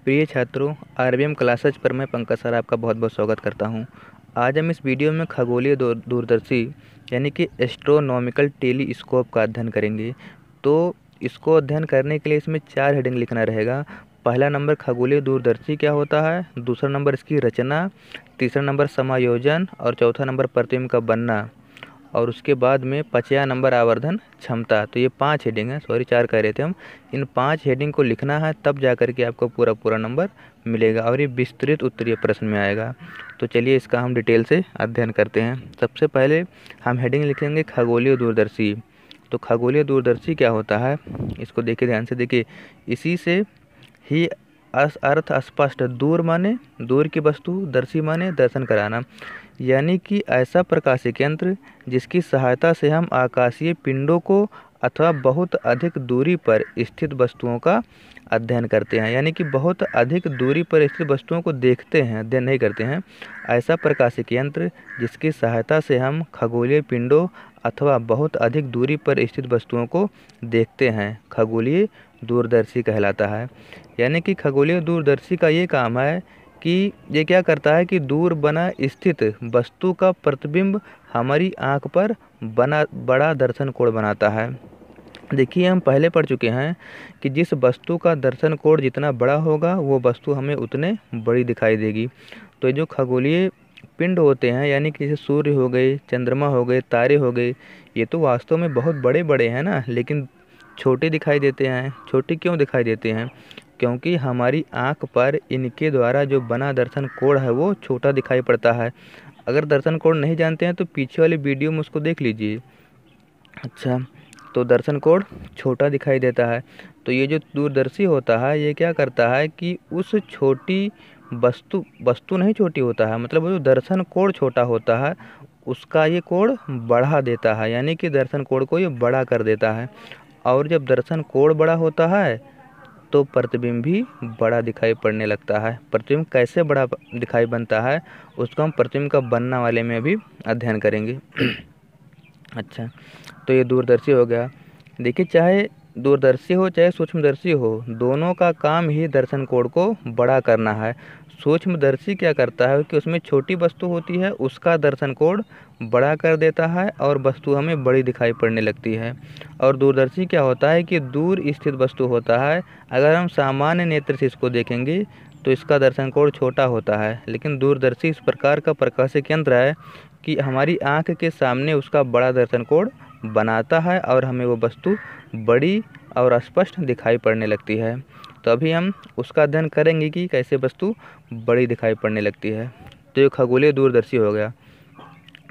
प्रिय छात्रों, RBM classes पर मैं पंकज सर आपका बहुत बहुत स्वागत करता हूं। आज हम इस वीडियो में खगोलीय दूरदर्शी यानी कि एस्ट्रोनॉमिकल टेलीस्कोप का अध्ययन करेंगे। तो इसको अध्ययन करने के लिए इसमें 4 हेडिंग लिखना रहेगा। पहला नंबर खगोलीय दूरदर्शी क्या होता है, दूसरा नंबर इसकी रचना, तीसरा नंबर समायोजन और चौथा नंबर प्रतिबिंब का बनना, और उसके बाद में 5वां नंबर आवर्धन क्षमता। तो ये 5 हेडिंग है, सॉरी 4 कह रहे थे हम। इन 5 हेडिंग को लिखना है, तब जा कर के आपको पूरा पूरा नंबर मिलेगा और ये विस्तृत उत्तरीय प्रश्न में आएगा। तो चलिए इसका हम डिटेल से अध्ययन करते हैं। सबसे पहले हम हेडिंग लिखेंगे खगोलीय दूरदर्शी। तो खगोलीय दूरदर्शी क्या होता है, इसको देखिए, ध्यान से देखिए। इसी से ही अर्थ स्पष्ट, दूर माने दूर की वस्तु, दर्शी माने दर्शन कराना, यानी कि ऐसा प्रकाशिक यंत्र जिसकी सहायता से हम आकाशीय पिंडों को अथवा बहुत अधिक दूरी पर स्थित वस्तुओं का अध्ययन करते हैं। यानी कि बहुत अधिक दूरी पर स्थित वस्तुओं को देखते हैं, अध्ययन नहीं करते हैं। ऐसा प्रकाशिक यंत्र जिसकी सहायता से हम खगोलीय पिंडों अथवा बहुत अधिक दूरी पर स्थित वस्तुओं को देखते हैं, खगोलीय दूरदर्शी कहलाता है। यानी कि खगोलीय दूरदर्शी का ये काम है कि ये क्या करता है कि दूर बना स्थित वस्तु का प्रतिबिंब हमारी आंख पर बड़ा दर्शन कोण बनाता है। देखिए, हम पहले पढ़ चुके हैं कि जिस वस्तु का दर्शन कोण जितना बड़ा होगा वो वस्तु हमें उतने बड़ी दिखाई देगी। तो ये जो खगोलीय पिंड होते हैं, यानी कि जैसे सूर्य हो गए, चंद्रमा हो गए, तारे हो गए, ये तो वास्तव में बहुत बड़े बड़े हैं ना, लेकिन छोटे दिखाई देते हैं। छोटे क्यों दिखाई देते हैं? क्योंकि हमारी आंख पर इनके द्वारा जो बना दर्शन कोण है वो छोटा दिखाई पड़ता है। अगर दर्शन कोण नहीं जानते हैं तो पीछे वाली वीडियो में उसको देख लीजिए। अच्छा, तो दर्शन कोण छोटा दिखाई देता है। तो ये जो दूरदर्शी होता है ये क्या करता है कि उस छोटी वस्तु नहीं छोटी होता है, मतलब वो जो दर्शन कोण छोटा होता है उसका ये कोण बढ़ा देता है, यानी कि दर्शन कोण को ये बड़ा कर देता है। और जब दर्शन कोण बड़ा होता है तो प्रतिबिंब भी बड़ा दिखाई पड़ने लगता है। प्रतिबिंब कैसे बड़ा दिखाई बनता है उसको हम प्रतिबिंब का बनना वाले में भी अध्ययन करेंगे। अच्छा, तो ये दूरदर्शी हो गया। देखिए, चाहे दूरदर्शी हो चाहे सूक्ष्मदर्शी हो, दोनों का काम ही दर्शन कोण को बड़ा करना है। सूक्ष्मदर्शी क्या करता है कि उसमें छोटी वस्तु होती है, उसका दर्शन कोण बड़ा कर देता है और वस्तु हमें बड़ी दिखाई पड़ने लगती है। और दूरदर्शी क्या होता है कि दूर स्थित वस्तु होता है। अगर हम सामान्य नेत्र से इसको देखेंगे तो इसका दर्शन कोण छोटा होता है, लेकिन दूरदर्शी इस प्रकार का प्रकाशिक यंत्र है कि हमारी आँख के सामने उसका बड़ा दर्शन कोण बनाता है और हमें वो वस्तु बड़ी और स्पष्ट दिखाई पड़ने लगती है। तो अभी हम उसका अध्ययन करेंगे कि कैसे वस्तु बड़ी दिखाई पड़ने लगती है। तो ये खगोलीय दूरदर्शी हो गया।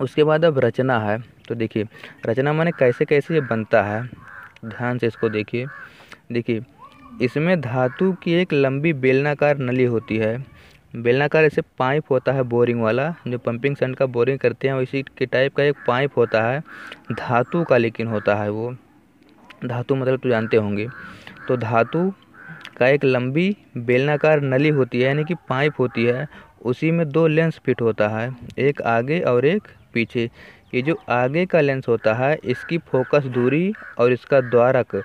उसके बाद अब रचना है। तो देखिए, रचना माने कैसे कैसे ये बनता है, ध्यान से इसको देखिए। देखिए, इसमें धातु की एक लंबी बेलनाकार नली होती है। बेलनाकार ऐसे पाइप होता है बोरिंग वाला, जो पंपिंग सेंट का बोरिंग करते हैं उसी के टाइप का एक पाइप होता है, धातु का लेकिन होता है वो। धातु मतलब तो जानते होंगे। तो धातु का एक लंबी बेलनाकार नली होती है, यानी कि पाइप होती है। उसी में 2 लेंस फिट होता है, एक आगे और एक पीछे। ये जो आगे का लेंस होता है इसकी फोकस दूरी और इसका द्वारक,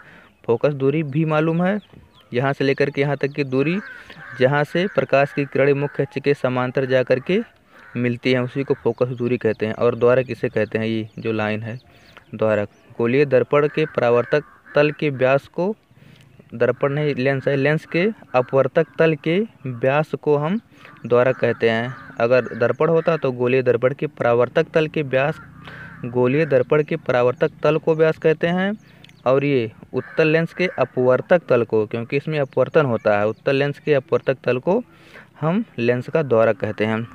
फोकस दूरी भी मालूम है, यहाँ से लेकर के यहाँ तक की दूरी जहाँ से प्रकाश की किरण मुख्य अक्ष के समांतर जा कर के मिलती है उसी को फोकस दूरी कहते हैं। और द्वारक इसे कहते हैं, ये जो लाइन है द्वारक। गोलीय दर्पण के परावर्तक तल के व्यास को, दर्पण नहीं लेंस है, लेंस के अपवर्तक तल के व्यास को हम द्वारक कहते हैं। अगर दर्पण होता तो गोलीय दर्पण के परावर्तक तल के व्यास, गोलीय दर्पण के परावर्तक तल को व्यास कहते हैं। और ये उत्तल लेंस के अपवर्तक तल को, क्योंकि इसमें अपवर्तन होता है, उत्तल लेंस के अपवर्तक तल को हम लेंस का द्वारक कहते हैं।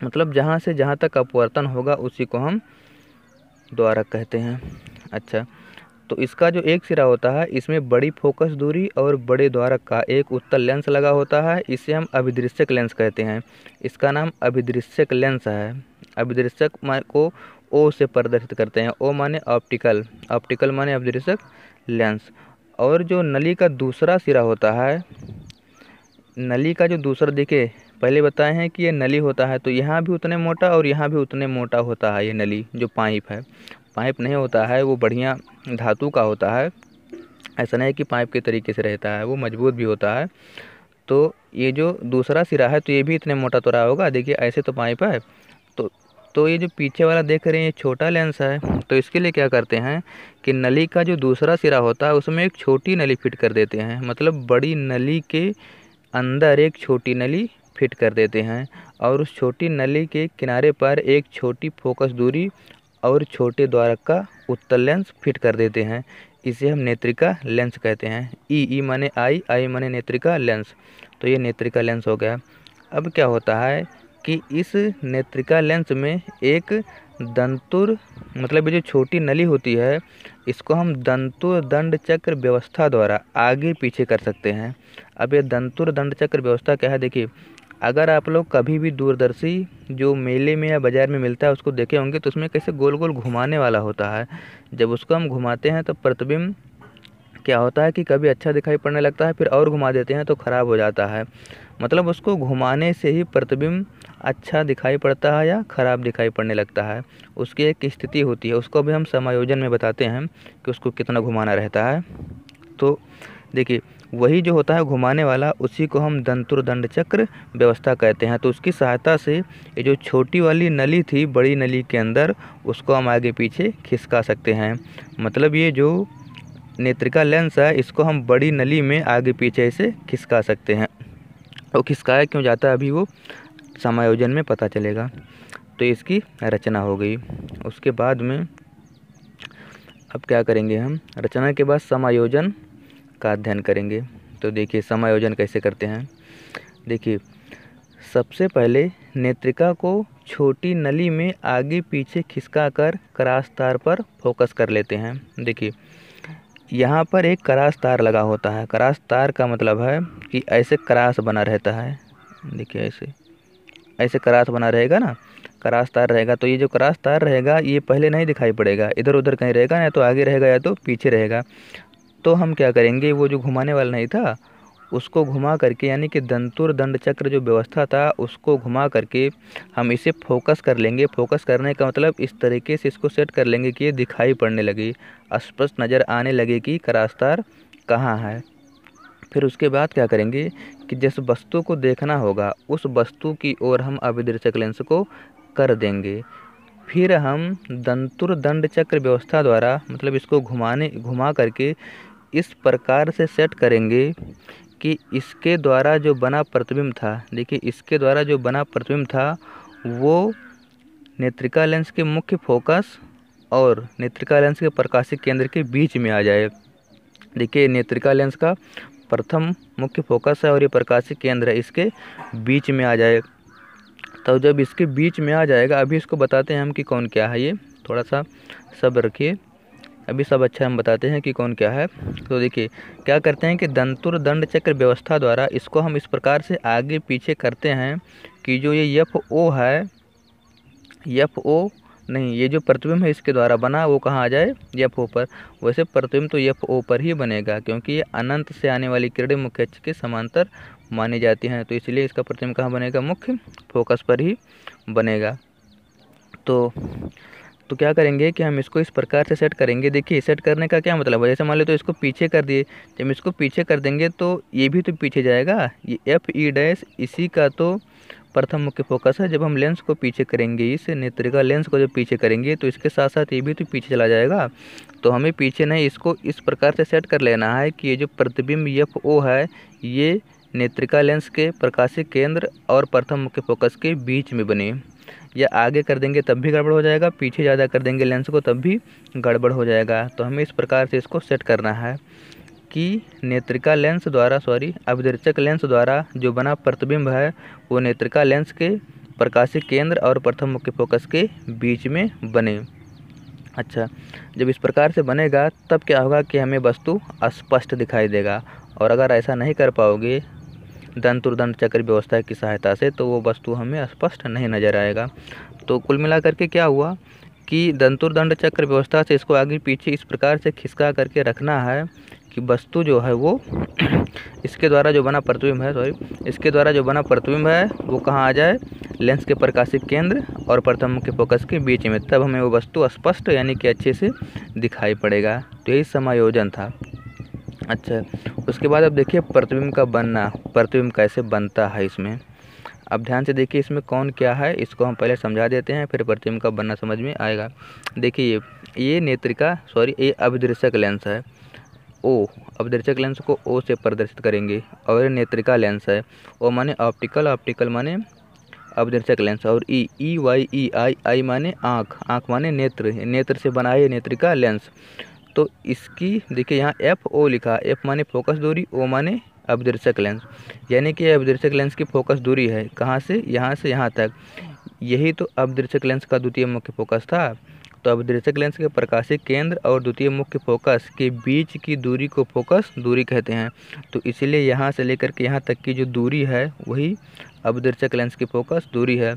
मतलब जहाँ से जहाँ तक अपवर्तन होगा उसी को हम द्वारक कहते हैं। अच्छा, तो इसका जो एक सिरा होता है इसमें बड़ी फोकस दूरी और बड़े द्वारक का एक उत्तल लेंस लगा होता है, इसे हम अभिदृश्यक लेंस कहते हैं। इसका नाम अभिदृश्यक लेंस है। अभिदृश्यक को ओ से प्रदर्शित करते हैं। ओ माने ऑप्टिकल, ऑप्टिकल माने अभिदृश्यक लेंस। और जो नली का दूसरा सिरा होता है, नली का जो दूसरा, देखिए पहले बताए हैं कि ये नली होता है, तो यहाँ भी उतने मोटा और यहाँ भी उतने मोटा होता है। ये नली जो पाइप है, पाइप नहीं होता है, वो बढ़िया धातु का होता है। ऐसा नहीं कि पाइप के तरीके से रहता है, वो मजबूत भी होता है। तो ये जो दूसरा सिरा है तो ये भी इतने मोटा तो रहा होगा, देखिए ऐसे तो पाइप है। तो तो ये जो पीछे वाला देख रहे हैं ये छोटा लेंस है, तो इसके लिए क्या करते हैं कि नली का जो दूसरा सिरा होता है उसमें एक छोटी नली फिट कर देते हैं, मतलब बड़ी नली के अंदर एक छोटी नली फिट कर देते हैं और उस छोटी नली के किनारे पर एक छोटी फोकस दूरी और छोटे द्वारक का उत्तल लेंस फिट कर देते हैं। इसे हम नेत्रिका लेंस कहते हैं। ई माने आई, आई माने नेत्रिका लेंस, तो ये नेत्रिका लेंस हो गया। अब क्या होता है कि इस नेत्रिका लेंस में एक दंतुर, मतलब ये जो छोटी नली होती है इसको हम दंतुर दंड चक्र व्यवस्था द्वारा आगे पीछे कर सकते हैं। अब ये दंतुर दंड चक्र व्यवस्था क्या है, देखिए अगर आप लोग कभी भी दूरदर्शी जो मेले में या बाज़ार में मिलता है उसको देखे होंगे तो उसमें कैसे गोल गोल घुमाने वाला होता है। जब उसको हम घुमाते हैं तो प्रतिबिंब क्या होता है कि कभी अच्छा दिखाई पड़ने लगता है, फिर और घुमा देते हैं तो ख़राब हो जाता है। मतलब उसको घुमाने से ही प्रतिबिंब अच्छा दिखाई पड़ता है या ख़राब दिखाई पड़ने लगता है, उसकी एक स्थिति होती है। उसको भी हम समायोजन में बताते हैं कि उसको कितना घुमाना रहता है। तो देखिए वही जो होता है घुमाने वाला, उसी को हम दंतुर दंड चक्र व्यवस्था कहते हैं। तो उसकी सहायता से ये जो छोटी वाली नली थी बड़ी नली के अंदर, उसको हम आगे पीछे खिसका सकते हैं। मतलब ये जो नेत्रिका लेंस है इसको हम बड़ी नली में आगे पीछे से खिसका सकते हैं। और खिसकाया क्यों जाता है अभी वो समायोजन में पता चलेगा। तो इसकी रचना हो गई। उसके बाद में अब क्या करेंगे, हम रचना के बाद समायोजन का अध्ययन करेंगे। तो देखिए समायोजन कैसे करते हैं। देखिए सबसे पहले नेत्रिका को छोटी नली में आगे पीछे खिसका कर क्रॉस तार पर फोकस कर लेते हैं। देखिए यहाँ पर एक क्रॉस तार लगा होता है। क्रॉस तार का मतलब है कि ऐसे क्रॉस बना रहता है। देखिए ऐसे ऐसे क्रॉस बना रहेगा ना, क्रॉस तार रहेगा। तो ये जो क्रॉस तार रहेगा ये पहले नहीं दिखाई पड़ेगा, इधर उधर कहीं रहेगा, या तो आगे रहेगा या तो पीछे रहेगा। तो हम क्या करेंगे, वो जो घुमाने वाला नहीं था उसको घुमा करके, यानी कि दंतुर दंड चक्र जो व्यवस्था था उसको घुमा करके हम इसे फोकस कर लेंगे। फोकस करने का मतलब इस तरीके से इसको सेट कर लेंगे कि ये दिखाई पड़ने लगे, स्पष्ट नज़र आने लगे कि क्रॉस तार कहाँ है। फिर उसके बाद क्या करेंगे कि जिस वस्तु को देखना होगा उस वस्तु की ओर हम अभिदर्शक लेंस को कर देंगे। फिर हम दंतुर दंड चक्र व्यवस्था द्वारा, मतलब इसको घुमा करके इस प्रकार से सेट करेंगे कि इसके द्वारा जो बना प्रतिबिंब था, देखिए इसके द्वारा जो बना प्रतिबिंब था वो नेत्रिका लेंस के मुख्य फोकस और नेत्रिका लेंस के प्रकाशिक केंद्र के बीच में आ जाए। देखिए नेत्रिका लेंस का प्रथम मुख्य फोकस है और ये प्रकाशिक केंद्र है, इसके बीच में आ जाए। तो जब इसके बीच में आ जाएगा, अभी इसको बताते हैं हम कि कौन क्या है। ये थोड़ा सा सब्र रखिए, अभी सब अच्छा हम बताते हैं कि कौन क्या है। तो देखिए क्या करते हैं कि दंतुर दंड चक्र व्यवस्था द्वारा इसको हम इस प्रकार से आगे पीछे करते हैं कि जो ये एफ ओ है, एफ ओ नहीं, ये जो प्रतिबिंब है इसके द्वारा बना वो कहाँ आ जाए, एफ ओ पर। वैसे प्रतिबिंब तो एफ ओ पर ही बनेगा क्योंकि ये अनंत से आने वाली किरणें मुख्य अक्ष के समांतर मानी जाती हैं, तो इसलिए इसका प्रतिबिंब कहाँ बनेगा, मुख्य फोकस पर ही बनेगा। तो क्या करेंगे कि हम इसको इस प्रकार से सेट करेंगे। देखिए सेट करने का क्या मतलब है, जैसे मान लो तो इसको पीछे कर दिए, जब इसको पीछे कर देंगे तो ये भी तो पीछे जाएगा। ये एफ ई डैश इसी का तो प्रथम मुख्य फोकस है। जब हम लेंस को पीछे करेंगे, इस नेत्रिका लेंस को जब पीछे करेंगे तो इसके साथ साथ ये भी तो पीछे चला जाएगा। तो हमें पीछे नहीं, इसको इस प्रकार से सेट कर लेना है कि ये जो प्रतिबिंब एफ ओ है ये नेत्रिका लेंस के प्रकाशिक केंद्र और प्रथम मुख्य फोकस के बीच में बने। या आगे कर देंगे तब भी गड़बड़ हो जाएगा, पीछे ज़्यादा कर देंगे लेंस को तब भी गड़बड़ हो जाएगा। तो हमें इस प्रकार से इसको सेट करना है कि नेत्रिका लेंस द्वारा, अभिदर्शक लेंस द्वारा जो बना प्रतिबिंब है वो नेत्रिका लेंस के प्रकाशिक केंद्र और प्रथम मुख्य फोकस के बीच में बने। अच्छा, जब इस प्रकार से बनेगा तब क्या होगा कि हमें वस्तु स्पष्ट दिखाई देगा। और अगर ऐसा नहीं कर पाओगे दंतुर दंड चक्र व्यवस्था की सहायता से तो वो वस्तु हमें स्पष्ट नहीं नज़र आएगा। तो कुल मिलाकर के क्या हुआ कि दंतुर दंड चक्र व्यवस्था से इसको आगे पीछे इस प्रकार से खिसका करके रखना है कि वस्तु जो है वो इसके द्वारा जो बना प्रतिबिंब है, इसके द्वारा जो बना प्रतिबिंब है वो कहाँ आ जाए, लेंस के प्रकाशिक केंद्र और प्रथम मुख्य फोकस के बीच में। तब हमें वो वस्तु स्पष्ट यानी कि अच्छे से दिखाई पड़ेगा। तो यही समायोजन था। अच्छा, उसके बाद अब देखिए प्रतिबिंब का बनना, प्रतिबिंब कैसे बनता है इसमें। अब ध्यान से देखिए इसमें कौन क्या है, इसको हम पहले समझा देते हैं, फिर प्रतिबिंब का बनना समझ में आएगा। देखिए ये नेत्रिका सॉरी ये अभिदर्शक लेंस है, ओ अभिदर्शक लेंस को ओ से प्रदर्शित करेंगे, और ये नेत्रिका लेंस है, ओ माने ऑप्टिकल, ऑप्टिकल माने अभिदर्शक लेंस, और ई वाई ई आई आई माने आँख, आँख माने नेत्र, नेत्र से बना है नेत्रिका लेंस। तो इसकी देखिए यहाँ एफ ओ लिखा, एफ माने फोकस दूरी, ओ माने अभिदर्शक लेंस, यानी कि अभिदर्शक लेंस की फोकस दूरी है कहाँ से यहाँ तक, यही तो अभिदर्शक लेंस का द्वितीय मुख्य फोकस था। तो अभिदर्शक लेंस के प्रकाशिक केंद्र और द्वितीय मुख्य फोकस के बीच की दूरी को फोकस दूरी कहते हैं। तो इसीलिए यहाँ से लेकर के यहाँ तक की जो दूरी है वही अभिदर्शक लेंस की फोकस दूरी है।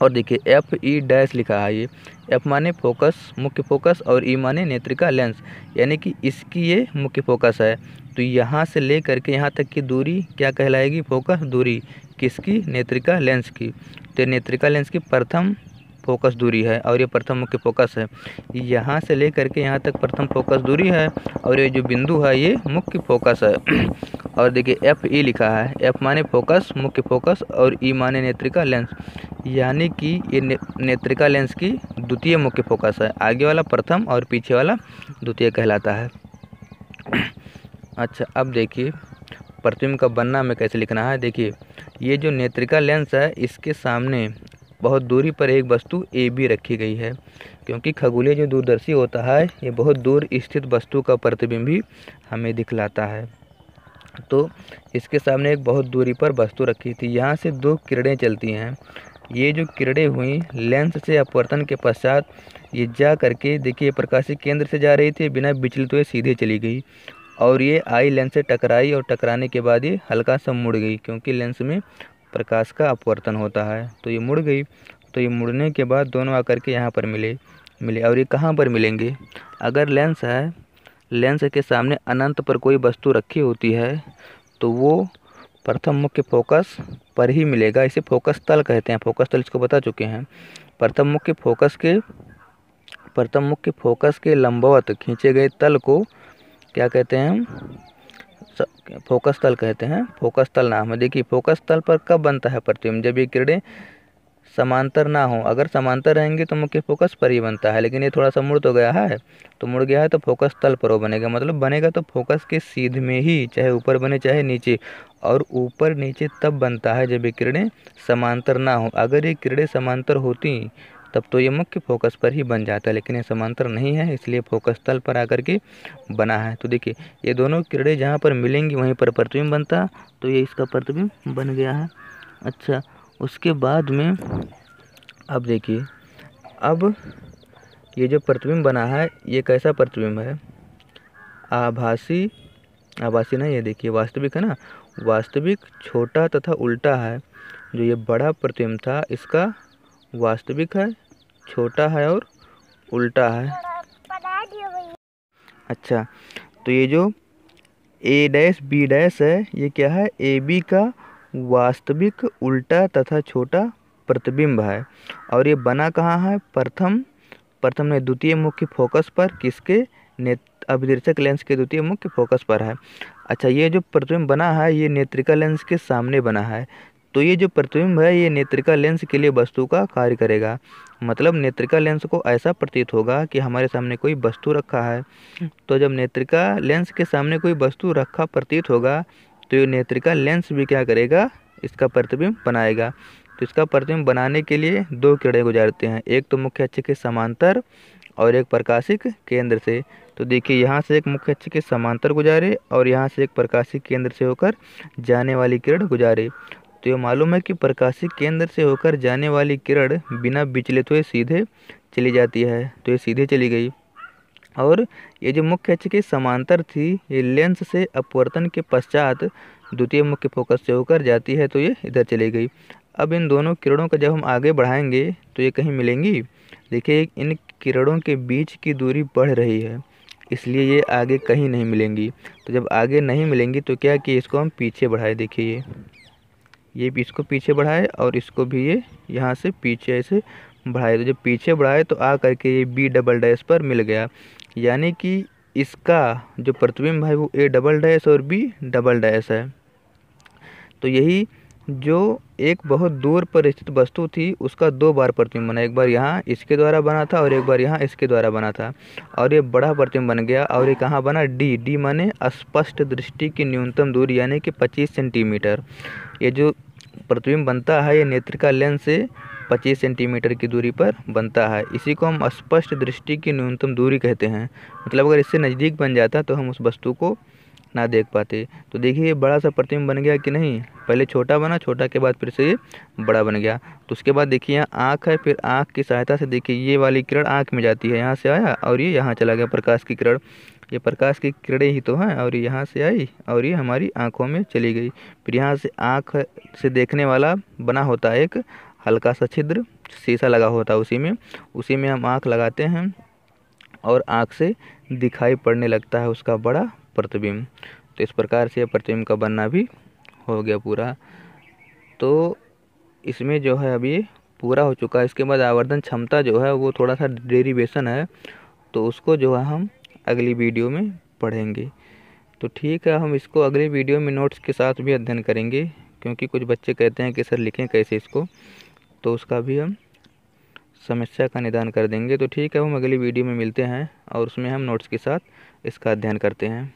और देखिए एफ ई डैश लिखा है, ये एफ माने फोकस मुख्य फोकस और ई माने नेत्रिका लेंस, यानी कि इसकी ये मुख्य फोकस है। तो यहाँ से ले करके यहाँ तक की दूरी क्या कहलाएगी, फोकस दूरी, किसकी, नेत्रिका लेंस की। तो नेत्रिका लेंस की प्रथम फोकस दूरी है और ये प्रथम मुख्य फोकस है। यहाँ से ले करके यहाँ तक प्रथम फोकस दूरी है, और ये जो बिंदु है ये मुख्य फोकस है। और देखिए एफ ई लिखा है, एफ माने फोकस मुख्य फोकस और ई माने नेत्रिका लेंस, यानी कि ये नेत्रिका लेंस की द्वितीय मुख्य फोकस है। आगे वाला प्रथम और पीछे वाला द्वितीय कहलाता है। अच्छा, अब देखिए प्रतिबिंब का बनना में कैसे लिखना है। देखिए ये जो नेत्रिका लेंस है इसके सामने बहुत दूरी पर एक वस्तु ए बी रखी गई है, क्योंकि खगोलीय जो दूरदर्शी होता है ये बहुत दूर स्थित वस्तु का प्रतिबिंब भी हमें दिखलाता है। तो इसके सामने एक बहुत दूरी पर वस्तु रखी थी, यहाँ से दो किरणें चलती हैं। ये जो किरणें हुई लेंस से अपवर्तन के पश्चात ये जा करके देखिए प्रकाशिक केंद्र से जा रही थी, बिना विचलित हुए सीधे चली गई, और ये आई लेंस से टकराई, और टकराने के बाद ये हल्का सा मुड़ गई, क्योंकि लेंस में प्रकाश का अपवर्तन होता है। तो ये मुड़ गई, तो ये मुड़ने के बाद दोनों आकर के यहाँ पर मिले। और ये कहाँ पर मिलेंगे, अगर लेंस है, लेंस के सामने अनंत पर कोई वस्तु रखी होती है तो वो प्रथम मुख्य फोकस पर ही मिलेगा। इसे फोकस तल कहते हैं, फोकस तल इसको बता चुके हैं। प्रथम मुख्य फोकस के लंबवत खींचे गए तल को क्या कहते हैं हम, फोकस तल कहते हैं, फोकस तल नाम है। देखिए फोकस तल पर कब बनता है प्रतिबिंब, जब ये किरणें समांतर ना हो, अगर समांतर रहेंगे तो मुख्य फोकस पर ही बनता है, लेकिन ये थोड़ा सा मुड़ तो गया है, तो मुड़ गया है तो फोकस तल पर वो बनेगा, मतलब बनेगा तो फोकस के सीधे में ही, चाहे ऊपर बने चाहे नीचे, और ऊपर नीचे तब बनता है जब ये किरणें समांतर ना हो। अगर ये किरणें समांतर होती तब तो ये मुख्य फोकस पर ही बन जाता है, लेकिन ये समांतर नहीं है, इसलिए फोकस तल पर आकर के बना है। तो देखिए ये दोनों किरणें जहाँ पर मिलेंगी वहीं पर प्रतिबिंब बनता, तो ये इसका प्रतिबिंब बन गया है। अच्छा, उसके बाद में अब देखिए, अब ये जो प्रतिबिंब बना है ये कैसा प्रतिबिंब है, आभासी, आभासी नहीं, ये देखिए वास्तविक है ना, वास्तविक छोटा तथा उल्टा है। जो ये बड़ा प्रतिबिंब था इसका वास्तविक है, छोटा है और उल्टा है। अच्छा, तो ये जो ए डैश बी डैश है ये क्या है, ए बी का वास्तविक उल्टा तथा छोटा प्रतिबिंब है, और ये बना कहाँ है, प्रथम ने द्वितीय मुख्य फोकस पर, किसके, अभिदर्शक लेंस के द्वितीय मुख्य फोकस पर है। अच्छा, ये जो प्रतिबिंब बना है ये नेत्रिका लेंस के सामने बना है, तो ये जो प्रतिबिंब है ये नेत्रिका लेंस के लिए वस्तु का कार्य करेगा, मतलब नेत्रिका लेंस को ऐसा प्रतीत होगा कि हमारे सामने कोई वस्तु रखा है। तो जब नेत्रिका लेंस के सामने कोई वस्तु रखा प्रतीत होगा तो ये नेत्रिका लेंस भी क्या करेगा, इसका प्रतिबिंब बनाएगा। तो इसका प्रतिबिंब बनाने के लिए दो किरणें गुजरते हैं, एक तो मुख्य अक्ष के समांतर और एक प्रकाशिक केंद्र से। तो देखिए यहाँ से एक मुख्य अक्ष के समांतर गुजारे और यहाँ से एक प्रकाशिक केंद्र से होकर जाने वाली किरण गुजारे। तो ये मालूम है कि प्रकाशिक केंद्र से होकर जाने वाली किरण बिना विचलित हुए सीधे चली जाती है, तो ये सीधे चली गई। और ये जो मुख्य अक्ष के समांतर थी ये लेंस से अपवर्तन के पश्चात द्वितीय मुख्य फोकस से होकर जाती है, तो ये इधर चली गई। अब इन दोनों किरणों को जब हम आगे बढ़ाएंगे तो ये कहीं मिलेंगी। देखिए इन किरणों के बीच की दूरी बढ़ रही है, इसलिए ये आगे कहीं नहीं मिलेंगी। तो जब आगे नहीं मिलेंगी तो क्या कि इसको हम पीछे बढ़ाए, देखिए ये इसको पीछे बढ़ाए और इसको भी ये यहाँ से पीछे ऐसे बढ़ाए। तो जब पीछे बढ़ाए तो आ करके ये बी डबल डैश पर मिल गया, यानी कि इसका जो प्रतिबिंब है वो ए डबल डैश और बी डबल डैश है। तो यही जो एक बहुत दूर पर स्थित वस्तु थी उसका दो बार प्रतिबिंब बना, एक बार यहाँ इसके द्वारा बना था और एक बार यहाँ इसके द्वारा बना था, और ये बड़ा प्रतिबिंब बन गया। और ये कहाँ बना, डी, डी माने स्पष्ट दृष्टि की न्यूनतम दूरी यानी कि 25 सेंटीमीटर। ये जो प्रतिबिंब बनता है ये नेत्रिका लेंस से 25 सेंटीमीटर की दूरी पर बनता है। इसी को हम स्पष्ट दृष्टि की न्यूनतम दूरी कहते हैं। मतलब अगर इससे नज़दीक बन जाता तो हम उस वस्तु को ना देख पाते। तो देखिए ये बड़ा सा प्रतिबिंब बन गया कि नहीं, पहले छोटा बना, छोटा के बाद फिर से ये बड़ा बन गया। तो उसके बाद देखिए यहाँ आँख है, फिर आँख की सहायता से देखिए ये वाली किरण आँख में जाती है, यहाँ से आया और ये यहाँ चला गया प्रकाश की किरण। ये प्रकाश की किरणें ही तो हैं, और ये यहाँ से आई और ये हमारी आँखों में चली गई। फिर यहाँ से आँख से देखने वाला बना होता है एक हल्का सा छिद्र, शीशा लगा होता है उसी में हम आँख लगाते हैं और आँख से दिखाई पड़ने लगता है उसका बड़ा प्रतिबिंब। तो इस प्रकार से प्रतिबिंब का बनना भी हो गया पूरा। तो इसमें जो है अभी पूरा हो चुका है। इसके बाद आवर्धन क्षमता जो है वो थोड़ा सा डेरिवेशन है, तो उसको जो है हम अगली वीडियो में पढ़ेंगे। तो ठीक है, हम इसको अगली वीडियो में नोट्स के साथ भी अध्ययन करेंगे, क्योंकि कुछ बच्चे कहते हैं कि सर लिखें कैसे इसको, तो उसका भी हम समस्या का निदान कर देंगे। तो ठीक है, हम अगली वीडियो में मिलते हैं और उसमें हम नोट्स के साथ इसका अध्ययन करते हैं।